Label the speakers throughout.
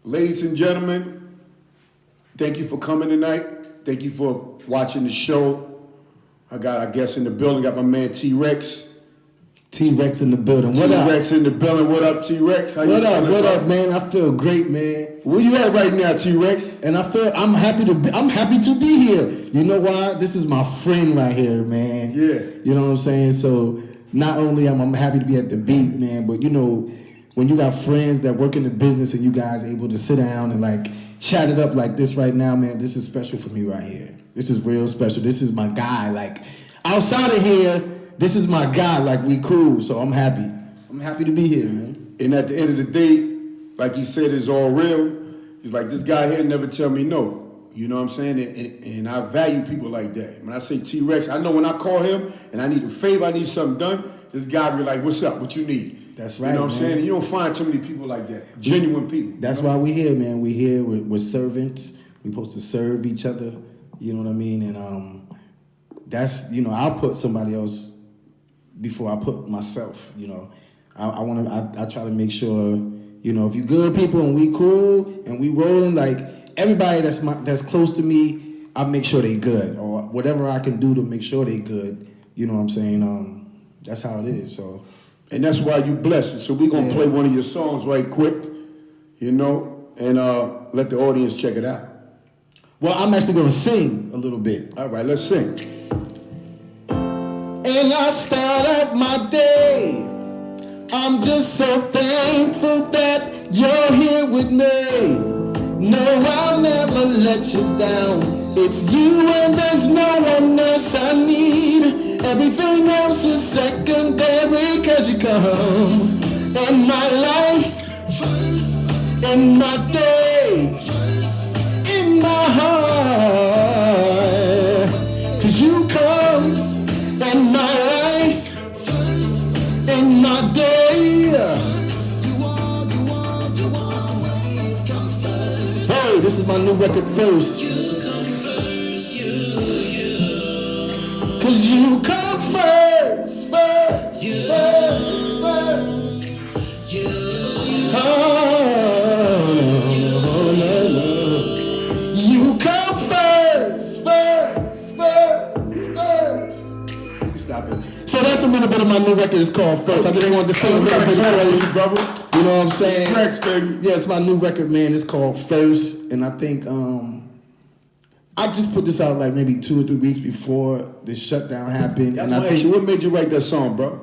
Speaker 1: Ladies and gentlemen, thank you for coming tonight. Thank you for watching the show. I got our guests in the building. Got my man T-Rex.
Speaker 2: T-Rex in the building. What up?
Speaker 1: T-Rex in the building. What up, T-Rex?
Speaker 2: What up, man? I feel great, man.
Speaker 1: Where you at right now, T-Rex?
Speaker 2: And I'm happy to be here. You know why? This is my friend right here, man.
Speaker 1: Yeah.
Speaker 2: You know what I'm saying? So not only am I happy to be at the beat, man, but you know, when you got friends that work in the business and you guys able to sit down and like chat it up like this right now, man, this is special for me right here. This is real special. This is my guy. Like outside of here, this is my guy. Like we cool. So I'm happy. I'm happy to be here, man.
Speaker 1: And at the end of the day, like you said, it's all real. He's like, this guy here never tell me no. You know what I'm saying? And I value people like that. When I say T-Rex, I know when I call him and I need a favor, I need something done, this guy be like, what's up? What you need?
Speaker 2: That's right,
Speaker 1: you know what I'm
Speaker 2: man.
Speaker 1: saying? And you don't find too many people like that. Genuine people.
Speaker 2: That's why we here, man. We here. We're servants. We supposed to serve each other. You know what I mean? And that's, you know, I'll put somebody else before I put myself. You know, I try to make sure, you know, if you good people and we cool and we rolling, like everybody that's close to me, I make sure they good or whatever I can do to make sure they good. You know what I'm saying? That's how it is. So.
Speaker 1: And that's why you blessed. So we're going to play one of your songs right quick, you know, and let the audience check it out.
Speaker 2: Well, I'm actually going to sing a little bit.
Speaker 1: All right, let's sing.
Speaker 2: And I start out my day. I'm just so thankful that you're here with me. No, I'll never let you down. It's you and there's no one else I need. Everything else is secondary, cause you come in my life first, in my day first, in my heart. Cause you come in my life first, in my day first. You always come first. Hey, this is my new record, First. Cause you come first, first, you first. You. Oh, you come first, first. Stop it. So that's a little bit of my new record. It's called First. I just wanted to sing a little bit for you, brother. You know what I'm saying?
Speaker 1: Rex, baby.
Speaker 2: Yeah, it's my new record, man. It's called First, and I think I just put this out like maybe 2 or 3 weeks before the shutdown happened.
Speaker 1: And I think, what made you write that song, bro?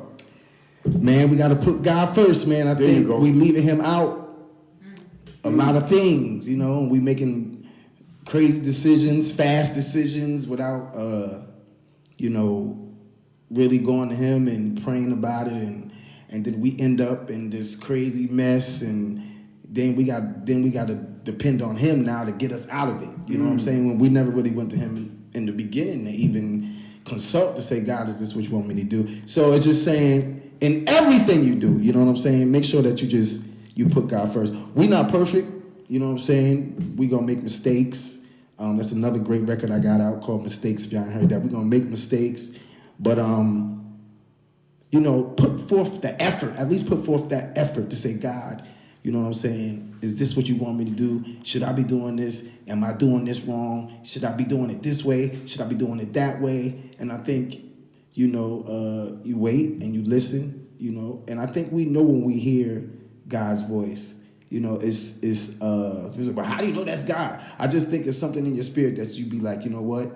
Speaker 2: Man, we got to put God first, man. I think we leaving him out a lot of things, you know. We making crazy decisions, fast decisions without, you know, really going to him and praying about it. And then we end up in this crazy mess, and then we got to depend on him now to get us out of it. You know what I'm saying? When we never really went to him in the beginning to even consult to say, God, is this what you want me to do? So it's just saying, in everything you do, you know what I'm saying? Make sure that you put God first. We not perfect, you know what I'm saying? We gonna make mistakes. That's another great record I got out called Mistakes, if y'all ain't heard that. We gonna make mistakes, but you know, put forth the effort, at least put forth that effort to say, God, you know what I'm saying? Is this what you want me to do? Should I be doing this? Am I doing this wrong? Should I be doing it this way? Should I be doing it that way? And I think, you know, you wait and you listen, you know, and I think we know when we hear God's voice. You know, but how do you know that's God? I just think it's something in your spirit that you be like, you know what?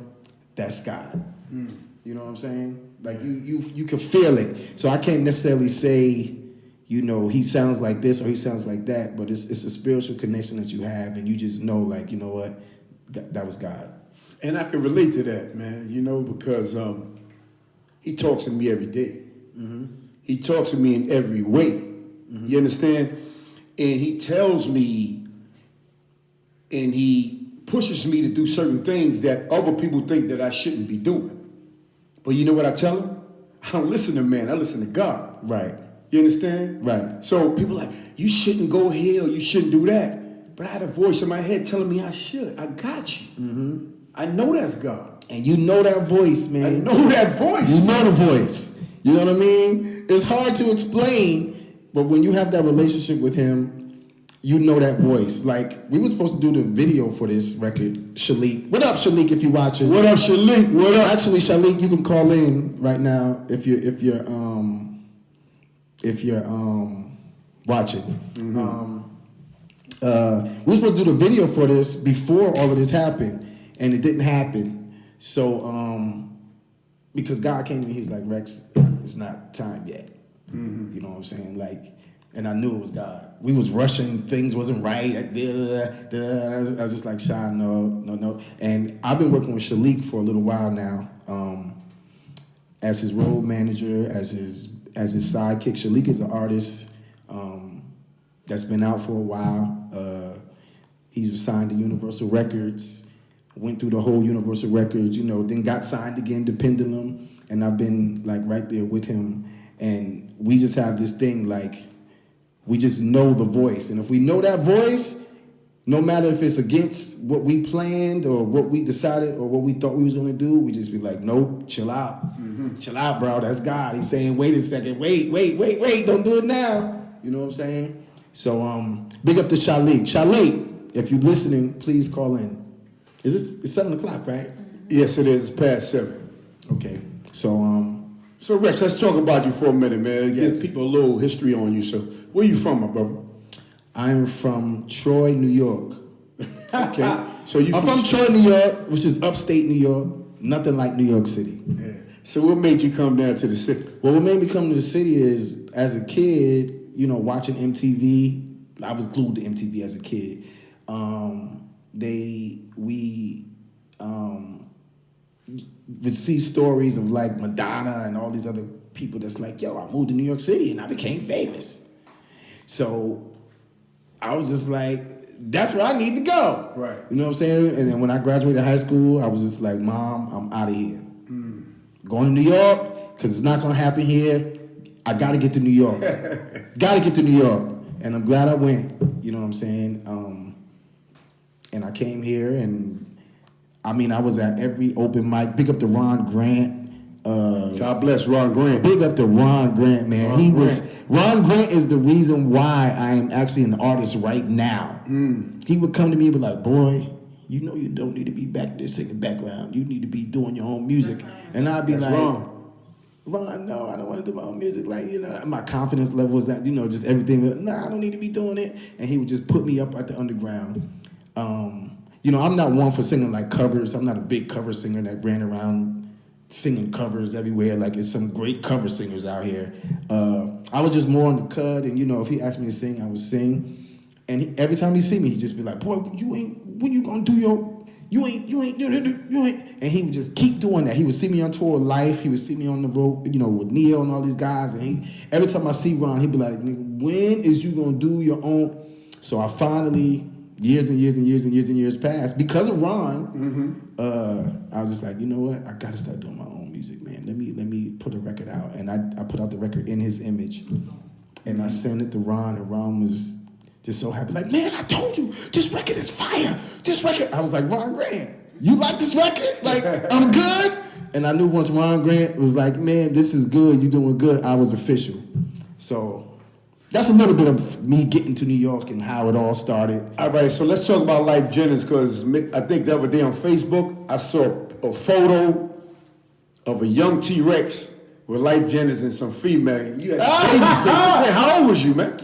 Speaker 2: That's God. You know what I'm saying? Like you can feel it. So I can't necessarily say, you know, he sounds like this or he sounds like that, but it's a spiritual connection that you have, and you just know, like, you know what, that was God.
Speaker 1: And I can relate to that, man, you know, because he talks to me every day. Mm-hmm. He talks to me in every way. Mm-hmm. You understand? And he tells me, and he pushes me to do certain things that other people think that I shouldn't be doing. But you know what I tell him? I don't listen to man, I listen to God.
Speaker 2: Right.
Speaker 1: You understand?
Speaker 2: Right.
Speaker 1: So people are like, you shouldn't go here, or you shouldn't do that. But I had a voice in my head telling me I should. I got you. Mm-hmm. I know that's God.
Speaker 2: And you know that voice, man.
Speaker 1: I know that voice.
Speaker 2: You know the voice. You know what I mean? It's hard to explain, but when you have that relationship with him, you know that voice. Like, we were supposed to do the video for this record, Shalik. What up, Shalik, if you watching?
Speaker 1: What up, Shalik? What up?
Speaker 2: Actually, Shalik, you can call in right now if you're watching.
Speaker 1: Mm-hmm.
Speaker 2: We were supposed to do the video for this before all of this happened, and it didn't happen. So, because God came to me, he's like, Rex, it's not time yet.
Speaker 1: Mm-hmm.
Speaker 2: You know what I'm saying? Like, and I knew it was God. We was rushing, things wasn't right. I was just like, Shy, no. And I've been working with Shalik for a little while now, as his road manager, as his sidekick. Shalik is an artist that's been out for a while. He was signed to Universal Records, went through the whole Universal Records, then got signed again to Pendulum, and I've been like right there with him. And we just have this thing like, we just know the voice. And if we know that voice, no matter if it's against what we planned or what we decided or what we thought we was going to do, we just be like, nope, chill out. Mm-hmm. Chill out, bro. That's God. He's saying, wait a second. Wait. Don't do it now. You know what I'm saying? So big up to Shalik. Shalik, if you're listening, please call in. It's 7 o'clock, right?
Speaker 1: Yes, it is. It's past 7.
Speaker 2: Okay. So
Speaker 1: Rex, let's talk about you for a minute, man.
Speaker 2: Yes.
Speaker 1: Give people a little history on you. So, where you from, my brother?
Speaker 2: I'm from Troy, New York.
Speaker 1: Okay. So
Speaker 2: I'm from Troy, New York, which is upstate New York. Nothing like New York City.
Speaker 1: Yeah. So what made you come down to the city?
Speaker 2: Well, what made me come to the city is, as a kid, watching MTV. I was glued to MTV as a kid. We would see stories of like Madonna and all these other people that's like, yo, I moved to New York City and I became famous. So I was just like, that's where I need to go.
Speaker 1: Right.
Speaker 2: You know what I'm saying? And then when I graduated high school, I was just like, Mom, I'm out of here. Going to New York, because it's not going to happen here. I got to get to New York. Got to get to New York. And I'm glad I went. You know what I'm saying? And I came here, and I was at every open mic. Big up to Ron Grant.
Speaker 1: God bless Ron Grant.
Speaker 2: Big up to Ron Grant, man. Ron Grant is the reason why I am actually an artist right now. He would come to me and be like, boy, you don't need to be back there singing background. You need to be doing your own music. And I'd be like, Ron, no, I don't want to do my own music. Like, my confidence level was that, just everything. But, I don't need to be doing it. And he would just put me up at the underground. I'm not one for singing like covers. I'm not a big cover singer that ran around singing covers everywhere. Like, it's some great cover singers out here. I was just more on the cut. And, if he asked me to sing, I would sing. And every time he see me, he'd just be like, boy, when you gonna do you ain't. And he would just keep doing that. He would see me on tour with Lyfe. He would see me on the road, with NeYo and all these guys. And every time I see Ron, he'd be like, nigga, when is you gonna do your own? So I finally, years passed, because of Ron, I was just like, you know what? I gotta start doing my own music, man. Let me put a record out. And I put out the record in his image. And I sent it to Ron, and Ron was just so happy. Like, man, I told you, this record is fire. This record. I was like, Ron Grant, you like this record? Like, I'm good? And I knew once Ron Grant was like, man, this is good. You doing good. I was official. So that's a little bit of me getting to New York and how it all started.
Speaker 1: All right, so let's talk about Lyfe Jennings, because I think the other day on Facebook, I saw a photo of a young T-Rex with Lyfe Jennings and some female. You had baby face. How old was you, man?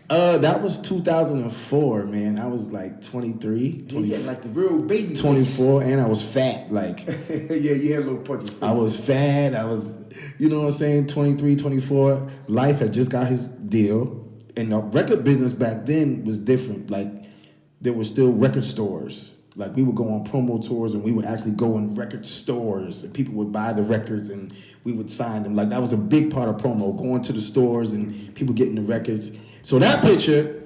Speaker 2: That was 2004, man. I was like 23.
Speaker 1: You had like the real baby
Speaker 2: 24, face. And I was fat, like.
Speaker 1: Yeah, you had a little punchy face.
Speaker 2: I was fat. I was, 23, 24. Lyfe had just got his deal. And the record business back then was different. Like, there were still record stores. Like, we would go on promo tours, and we would actually go in record stores, and people would buy the records, and we would sign them. Like, that was a big part of promo, going to the stores and people getting the records. So that picture,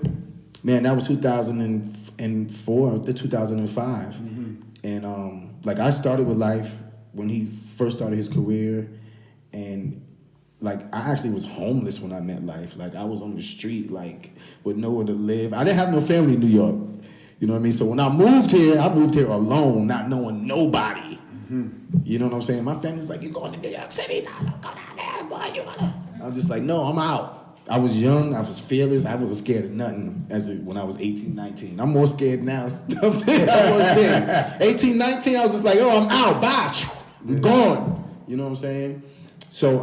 Speaker 2: man, that was 2004 to 2005. And I started with Lyfe when he first started his career, and I actually was homeless when I met Lyfe. Like, I was on the street, with nowhere to live. I didn't have no family in New York. You know what I mean? So when I moved here alone, not knowing nobody. You know what I'm saying? My family's like, you going to New York City? No, don't go down there, boy. I'm just like, no, I'm out. I was young, I was fearless, I wasn't scared of nothing when I was 18, 19. I'm more scared now than I was then. 18, 19, I was just like, oh, I'm out, bye, I'm gone. You know what I'm saying? So,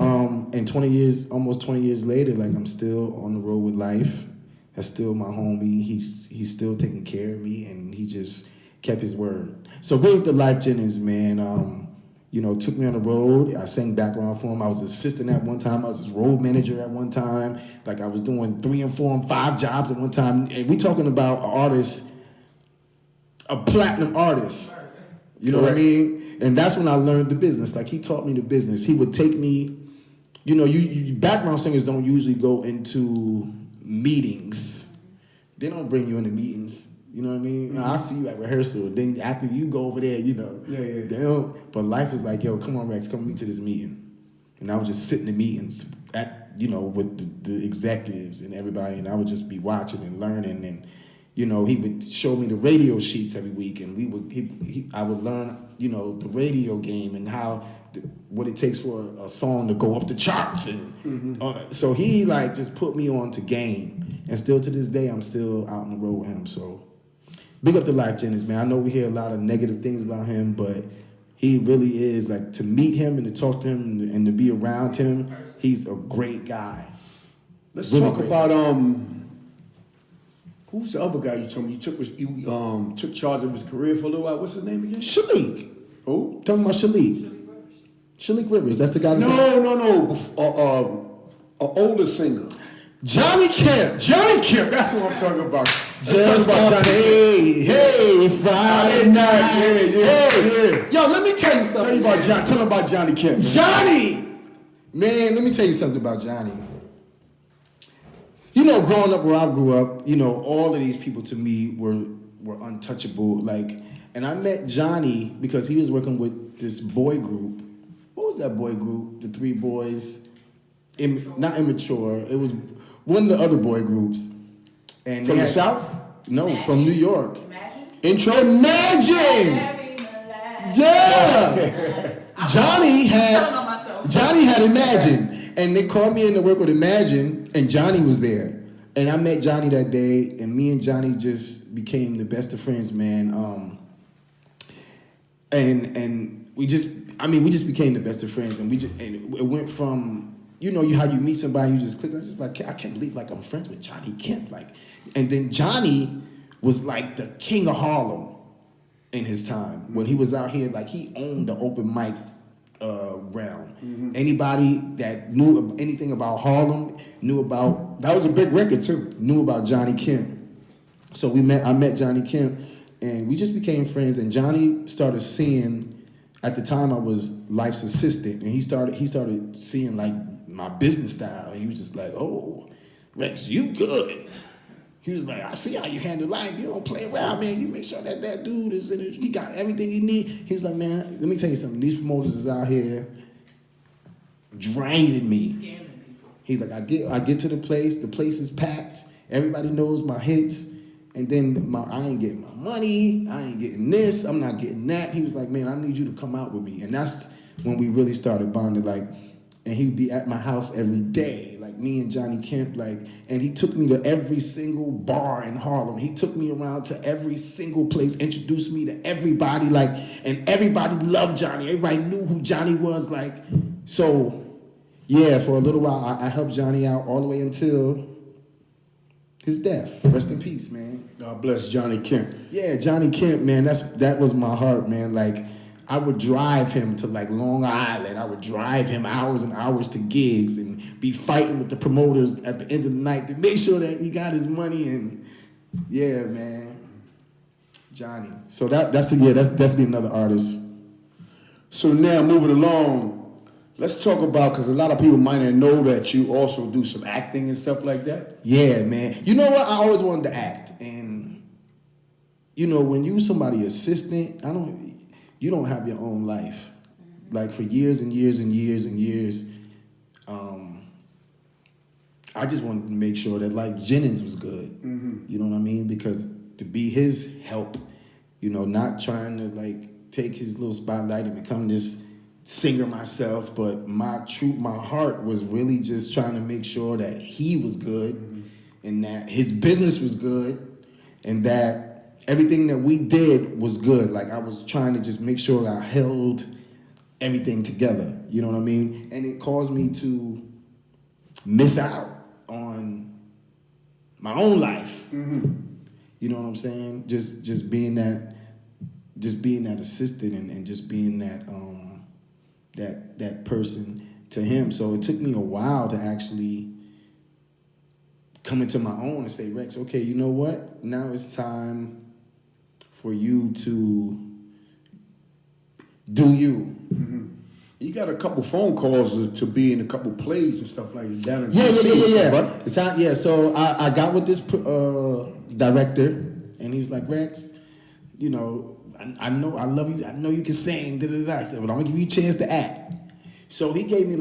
Speaker 2: and 20 years, almost 20 years later, like I'm still on the road with Lyfe. That's still my homie. He's still taking care of me, and he just kept his word. So good with the Lyfe Jennings, man. Took me on the road. I sang background for him. I was assistant at one time. I was his road manager at one time. Like I was doing 3 and 4 and 5 jobs at one time. And we talking about an artist, a platinum artist. You know what I mean? And that's when I learned the business. Like he taught me the business. He would take me, you background singers don't usually go into meetings. They don't bring you into meetings. You know what I mean? Mm-hmm. I see you at rehearsal. Then after you go over there, Yeah. They don't. But Lyfe is like, yo, come on, Rex, come meet to this meeting. And I would just sit in the meetings with the executives and everybody, and I would just be watching and learning. And he would show me the radio sheets every week, and I would learn, the radio game and what it takes for a song to go up the charts. And so he just put me on to game. And still to this day, I'm still out on the road with him. So big up to Lyfe Jennings, man. I know we hear a lot of negative things about him, but he really is, to meet him and to talk to him and to be around him, he's a great guy.
Speaker 1: Let's talk about who's the other guy you told me you took charge of his career for a little while? What's his name again?
Speaker 2: Shalik.
Speaker 1: Who?
Speaker 2: Talking about Shalik. Shalik Rivers. That's the guy that's
Speaker 1: No. An older singer.
Speaker 2: Johnny Kemp.
Speaker 1: Johnny Kemp. That's what I'm talking about.
Speaker 2: Just got paid. Hey, Friday night. Yeah. Yo, let me tell you something.
Speaker 1: Tell him about Johnny Kemp. Man.
Speaker 2: Johnny! Man, let me tell you something about Johnny. Growing up where I grew up, all of these people to me were untouchable. And I met Johnny because he was working with this boy group. What was that boy group? The 3 boys. Not Immature. It was one of the other boy groups. And
Speaker 1: from the South?
Speaker 2: No,
Speaker 3: Imagine.
Speaker 2: from New York.
Speaker 1: Imagine.
Speaker 2: Yeah. Johnny had Imagine. And they called me in to work with Imagine, and Johnny was there. And I met Johnny that day, and me and Johnny just became the best of friends, man. And we just became the best of friends, and it went from how you meet somebody, you just click. I was just like, I can't believe I'm friends with Johnny Kemp, and then Johnny was the king of Harlem in his time when he was out here. He owned the open mic realm. Mm-hmm. Anybody that knew anything about Harlem knew about.
Speaker 1: That was a big record too.
Speaker 2: Knew about Johnny Kemp. So I met Johnny Kemp, and we just became friends. And Johnny started seeing. At the time, I was Lyfe's assistant, and he started seeing my business style. And he was just like, "Oh, Rex, you good." He was like, "I see how you handle life. You don't play around, man. You make sure that dude is in it. He got everything he need." He was like, "Man, let me tell you something. These promoters is out here draining me."
Speaker 3: Scamming people.
Speaker 2: He's like, I get to the place is packed. Everybody knows my hits. And then I ain't getting my money. I ain't getting this. I'm not getting that. He was like, "Man, I need you to come out with me." And that's when we really started bonding. And he would be at my house every day, me and Johnny Kemp. And he took me to every single bar in Harlem. He took me around to every single place, introduced me to everybody. And everybody loved Johnny. Everybody knew who Johnny was. So, yeah, for a little while, I helped Johnny out all the way until his death. Rest in peace, man.
Speaker 1: God bless Johnny Kemp.
Speaker 2: Yeah, Johnny Kemp, man. That was my heart, man. I would drive him to Long Island. I would drive him hours and hours to gigs and be fighting with the promoters at the end of the night to make sure that he got his money. And yeah, man, Johnny. So that's definitely another artist.
Speaker 1: So now moving along. Let's talk about, because a lot of people might not know that you also do some acting and stuff like that.
Speaker 2: Yeah, man. You know what? I always wanted to act. And, when you somebody's assistant, you don't have your own life. For years and years and years and years, I just wanted to make sure that Lyfe Jennings was good. Mm-hmm. You know what I mean? Because to be his help, not trying to take his little spotlight and become this singer myself, but my heart was really just trying to make sure that he was good and that his business was good and that everything that we did was good. Like, I was trying to just make sure that I held everything together, you know what I mean? And it caused me to miss out on my own life. You know what I'm saying? Just being that assistant and just being that person to him. So it took me a while to actually come into my own and say, Rex, okay, you know what? Now it's time for you to do you.
Speaker 1: You got a couple phone calls to be in a couple plays and stuff like that down in
Speaker 2: DC. It's not, so I got with this director, and he was like, Rex, you know, I know I love you. I know you can sing. I said, well, I'm gonna give you a chance to act. So he gave me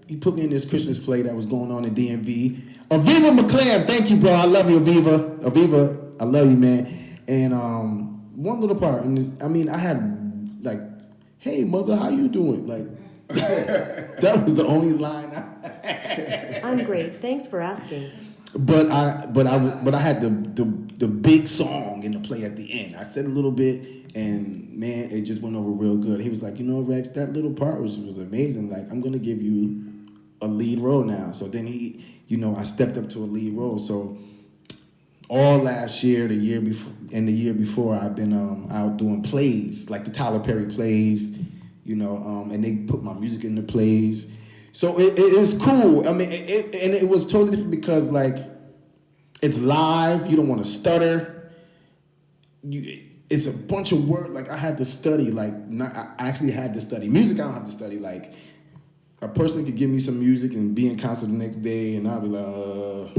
Speaker 2: he put me in this Christmas play that was going on in DMV. Aviva McClam, thank you, bro. I love you, Aviva. Aviva, I love you, man. And one little part, and I had hey, mother, how you doing? That was the only line I had.
Speaker 3: I'm great. Thanks for asking.
Speaker 2: But I had the big song in the play at the end. I said a little bit, and man, it just went over real good. He was like, you know, Rex, that little part was amazing. Like, I'm gonna give you a lead role now. So then I stepped up to a lead role. So all last year, the year before, I've been out doing plays, like the Tyler Perry plays, and they put my music in the plays. So it's cool. I mean, it was totally different because it's live. You don't want to stutter. It's a bunch of work. Like, I had to study. I actually had to study music. I don't have to study. Like, a person could give me some music and be in concert the next day, and I'll be like,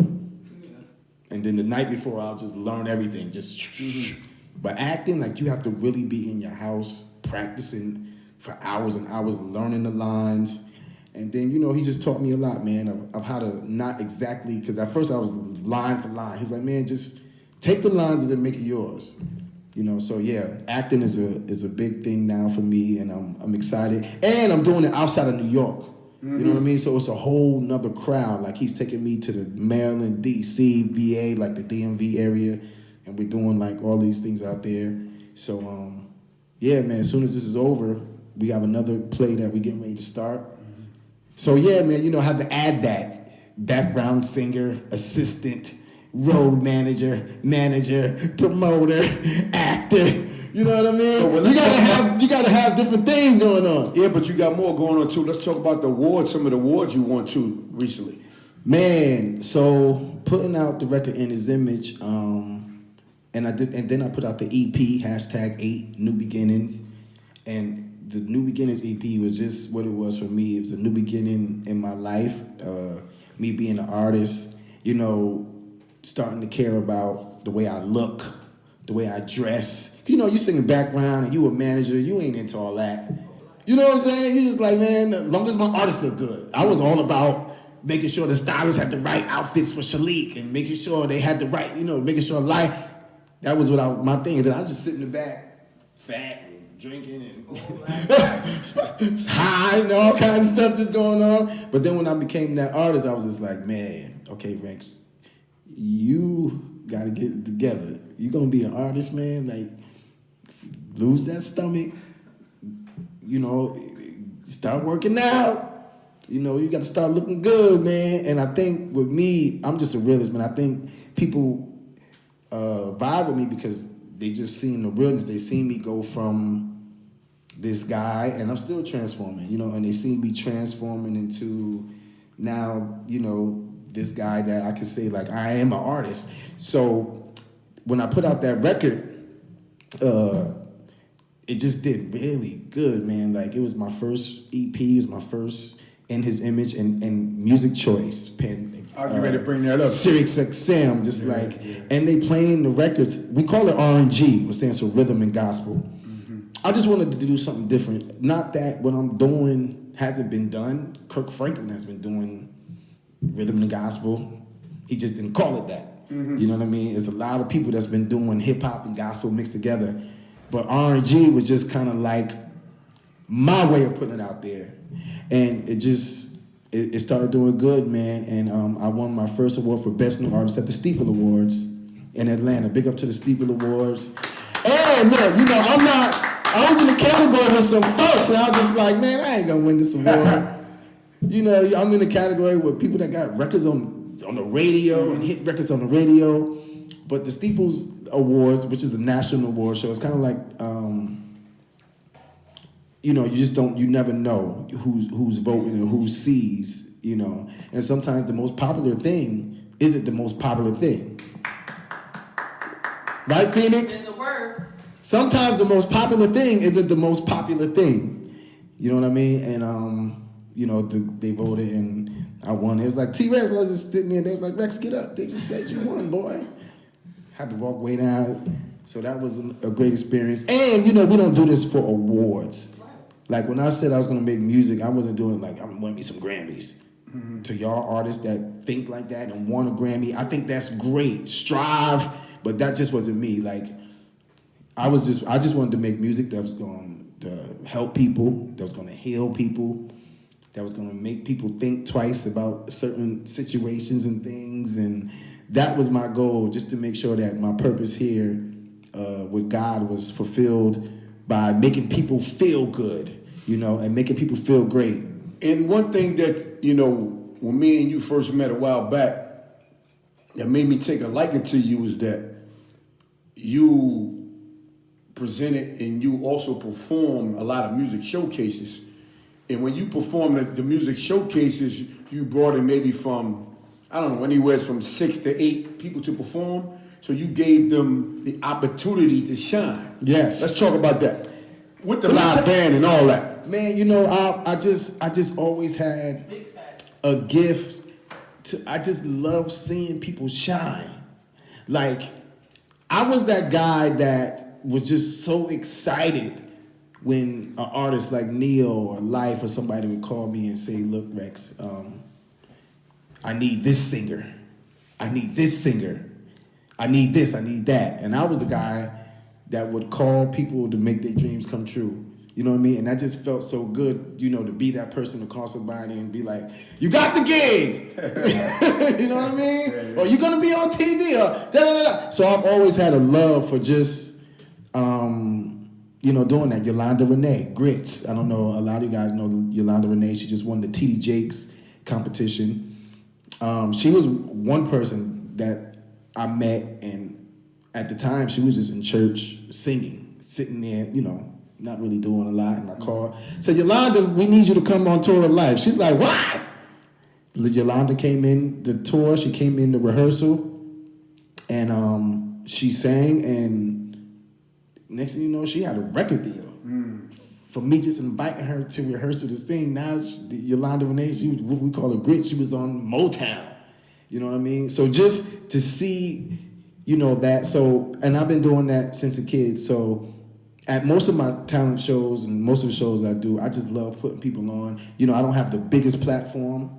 Speaker 2: and then the night before, I'll just learn everything. But acting, you have to really be in your house practicing for hours and hours, learning the lines. And then, he just taught me a lot, man, of how to not exactly, because at first I was line for line. He was like, man, just take the lines and then make it yours. So yeah, acting is a big thing now for me, and I'm excited. And I'm doing it outside of New York. You know what I mean? So it's a whole nother crowd. Like, he's taking me to the Maryland, D.C., VA, the DMV area, and we're doing all these things out there. So yeah, man, as soon as this is over, we have another play that we're getting ready to start. So yeah, man, I have to add that background singer, assistant, road manager, promoter, actor. You know what I mean? You gotta have different things going on.
Speaker 1: Yeah, but you got more going on too. Let's talk about the awards. Some of the awards you won too recently.
Speaker 2: Man, so putting out the record In His Image, and then I put out the EP #8 New Beginnings, and the New Beginnings EP was just what it was for me. It was a new beginning in my life. Me being an artist, starting to care about the way I look, the way I dress. You singing background and you a manager, you ain't into all that. You know what I'm saying? You just like, man, as long as my artists look good. I was all about making sure the stylists had the right outfits for Shalik and making sure they had the right, making sure that was my thing. And then I was just sitting in the back, fat and drinking and high and all kinds of stuff just going on. But then when I became that artist, I was just like, man, okay, Rex, you got to get it together. You going to be an artist, man, lose that stomach, start working out. You got to start looking good, man. And I think with me, I'm just a realist, man. I think people vibe with me because they just seen the realness. They seen me go from this guy, and I'm still transforming, and they seen me transforming into now, this guy that I can say, I am an artist. So when I put out that record, it just did really good, man. It was my first EP, it was my first In His Image and Music Choice.
Speaker 1: Are you ready to bring that up?
Speaker 2: Sirius XM, and they playing the records. We call it R&G, which stands for Rhythm and Gospel. Mm-hmm. I just wanted to do something different. Not that what I'm doing hasn't been done. Kirk Franklin has been doing Rhythm and Gospel. He just didn't call it that. Mm-hmm. You know what I mean? There's a lot of people that's been doing hip hop and gospel mixed together. But R&G was just kind of my way of putting it out there. And it started doing good, man. And I won my first award for Best New Artist at the Steeple Awards in Atlanta. Big up to the Steeple Awards. And look, I was in the category with some folks, and I was just like, man, I ain't gonna win this award. I'm in the category with people that got records on the radio and hit records on the radio. But the Steeples Awards, which is a national award show, it's kind of like, you never know who's voting and who sees, And sometimes the most popular thing isn't the most popular thing. Right, Phoenix?
Speaker 4: That's the word.
Speaker 2: Sometimes the most popular thing isn't the most popular thing. You know what I mean? And, they voted and I won. It was like, T-Rex, I was just sitting there. They was like, Rex, get up. They just said you won, boy. Had to walk way down. So that was a great experience. And, we don't do this for awards. Like when I said I was going to make music, I wasn't doing like, I'm going to win me some Grammys. Mm-hmm. To y'all artists that think like that and want a Grammy, I think that's great. Strive, but that just wasn't me. Like, I just wanted to make music that was going to help people, that was going to heal people, that was going to make people think twice about certain situations and things. And that was my goal, just to make sure that my purpose here with God was fulfilled by making people feel good, and making people feel great.
Speaker 1: And one thing that, when me and you first met a while back, that made me take a liking to you is that you presented and you also performed a lot of music showcases. And when you performed the music showcases, you brought in maybe from, anywhere from 6 to 8 people to perform. So you gave them the opportunity to shine.
Speaker 2: Yes.
Speaker 1: Let's talk about that. With the live band and all that.
Speaker 2: Man, I just always had a gift I just love seeing people shine. Like, I was that guy that was just so excited when an artist like NeYo or Lyfe or somebody would call me and say, look, Rex, I need this singer. I need this singer. I need this, I need that. And I was the guy that would call people to make their dreams come true. You know what I mean? And that just felt so good, to be that person to call somebody and be like, you got the gig. You know what I mean? Yeah, yeah. Or you're going to be on TV or da-da-da-da. So I've always had a love for just, doing that. Yolanda Renee, Grits. I don't know, a lot of you guys know Yolanda Renee. She just won the TD Jakes competition. She was one person that I met, and at the time she was just in church singing, sitting there, not really doing a lot in my car. So Yolanda, we need you to come on tour of Lyfe. She's like, what? Yolanda came in the tour. She came in the rehearsal, and she sang, and next thing you know, she had a record deal. For me just inviting her to rehearsal to sing. Now Yolanda Renee, what we call her Grit, she was on Motown. You know what I mean? So just to see, that. So, and I've been doing that since a kid. So at most of my talent shows and most of the shows I do, I just love putting people on. I don't have the biggest platform.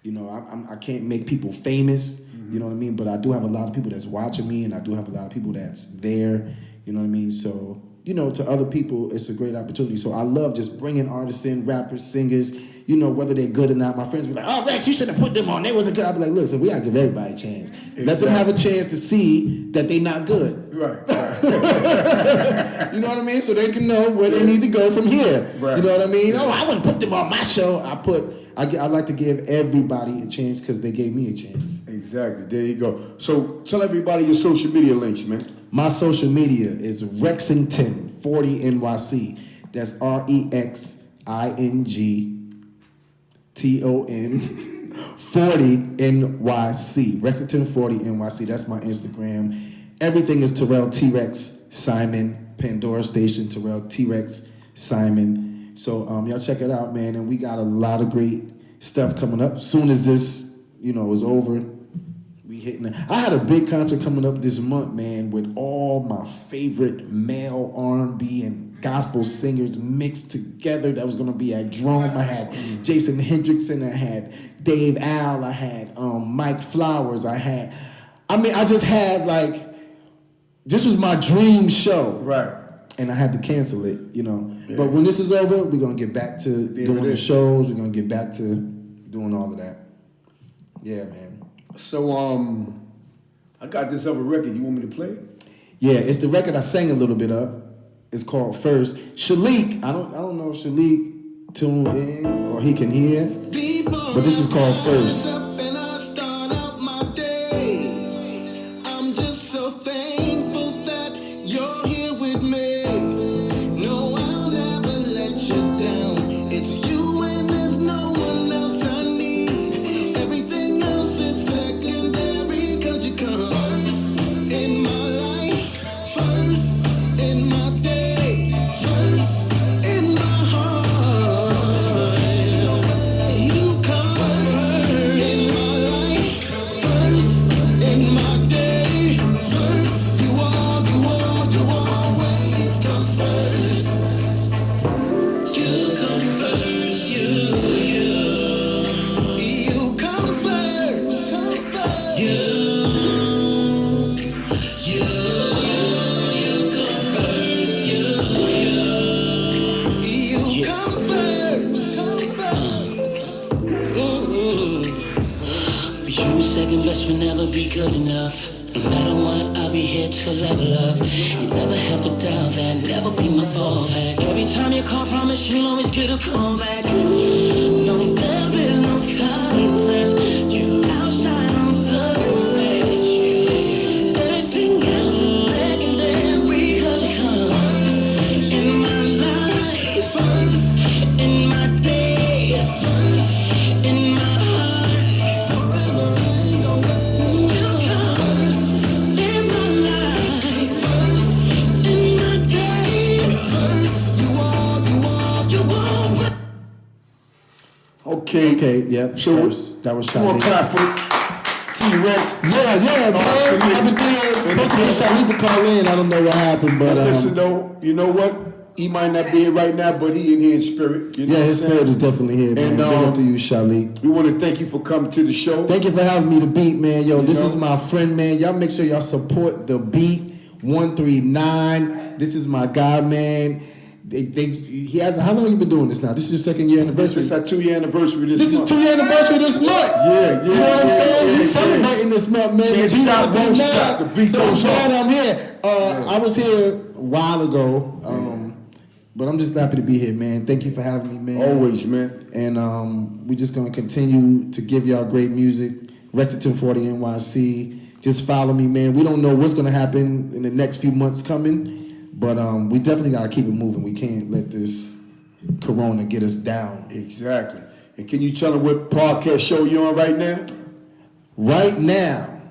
Speaker 2: I can't make people famous. You know what I mean? But I do have a lot of people that's watching me, and I do have a lot of people that's there. You know what I mean? So, to other people, it's a great opportunity. So I love just bringing artists in, rappers, singers, whether they're good or not. My friends be like, oh, Rex, you should have put them on. They wasn't good. I be like, look, so we got to give everybody a chance. Exactly. Let them have a chance to see that they're not good.
Speaker 1: Right.
Speaker 2: You know what I mean? So they can know where they need to go from here.
Speaker 1: Right.
Speaker 2: You know what I mean? Oh, I wouldn't put them on my show. I like to give everybody a chance because they gave me a chance.
Speaker 1: Exactly. There you go. So tell everybody your social media links, man.
Speaker 2: My social media is Rexington40NYC. That's REXINGTON 40NYC. Rexington40NYC. That's my Instagram. Everything is Terrell T-Rex Simon. Pandora Station, Terrell T-Rex Simon. So y'all check it out, man. And we got a lot of great stuff coming up. As soon as this, is over, we hitting it. I had a big concert coming up this month, man, with all my favorite male R&B and gospel singers mixed together. That was going to be at Drome. I had Jason Hendrickson. I had Dave Al. I had Mike Flowers. I just had this was my dream show.
Speaker 1: Right.
Speaker 2: and I had to cancel it, you know. Yeah. But when this is over, we're gonna get back to doing the shows. We're gonna get back to doing all of that. Yeah, man.
Speaker 1: So I got this other record. You want me to play it?
Speaker 2: Yeah, it's the record I sang a little bit of. It's called First. Shalik, I don't know if Shalik tuned in or he can hear, but this is called First.
Speaker 4: Will never be good enough. No matter what, I'll be here to level up. You never have to doubt that, never be my fallback. Every time you call, promise you'll always get a call back. No, there is no contest. You outshine on the edge. Everything else is secondary, cause you come first in my life, first in my day, first in my heart, forever and always.
Speaker 1: Okay,
Speaker 2: yep.
Speaker 1: So
Speaker 2: First, that was
Speaker 1: Shalik. Clap for T-Rex.
Speaker 2: Yeah, man. I've been Shalik to call in. I don't know what happened, but
Speaker 1: listen though, you know what? He might not be here right now, but he in here in spirit. You know
Speaker 2: his spirit is definitely here, man.
Speaker 1: And
Speaker 2: big up to you, Shalik.
Speaker 1: We want to thank you for coming to the show.
Speaker 2: Thank you for having me to Beat, man. Yo, this is my friend, man. Y'all make sure y'all support the Beat 139. This is my guy, man. He has. How long you been doing this now? This is your second year anniversary.
Speaker 1: This is our 2-year anniversary this month.
Speaker 2: This is 2-year anniversary this month.
Speaker 1: Yeah.
Speaker 2: You know what I'm saying? We celebrating this month, man.
Speaker 1: Can't stop, won't stop. The beat
Speaker 2: so
Speaker 1: goes
Speaker 2: glad
Speaker 1: on.
Speaker 2: I'm here. I was here a while ago, but I'm just happy to be here, man. Thank you for having me, man.
Speaker 1: Always, man.
Speaker 2: And we're just gonna continue to give y'all great music. Rexington 40 NYC. Just follow me, man. We don't know what's gonna happen in the next few months coming. But we definitely got to keep it moving. We can't let this corona get us down.
Speaker 1: Exactly. And can you tell them what podcast show you're on right now?
Speaker 2: Right now,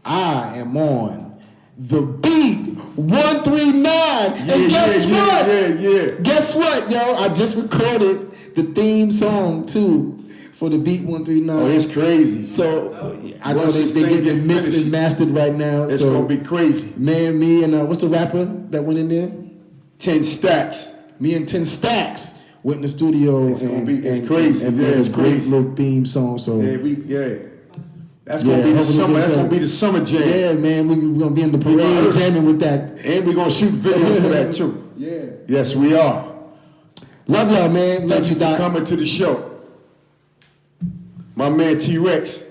Speaker 2: I am on The Beat 139. And guess what?
Speaker 1: Yeah.
Speaker 2: Guess what, yo? I just recorded the theme song, too, for The Beat 139.
Speaker 1: Oh, it's crazy.
Speaker 2: So I know they getting mixed and mastered right now.
Speaker 1: It's going to be crazy.
Speaker 2: Man, me and what's the rapper that went in there?
Speaker 1: 10 Stacks.
Speaker 2: Me and 10 Stacks went in the studio
Speaker 1: it's crazy.
Speaker 2: And made a great little theme song. So
Speaker 1: that's gonna be the summer. That's gonna be the summer jam.
Speaker 2: Yeah, man, we're gonna be in the parade jamming with that,
Speaker 1: and we're gonna shoot videos for that too.
Speaker 2: Yeah.
Speaker 1: Yes, we are.
Speaker 2: Love y'all, man.
Speaker 1: Thank you for coming to the show. My man T-Rex.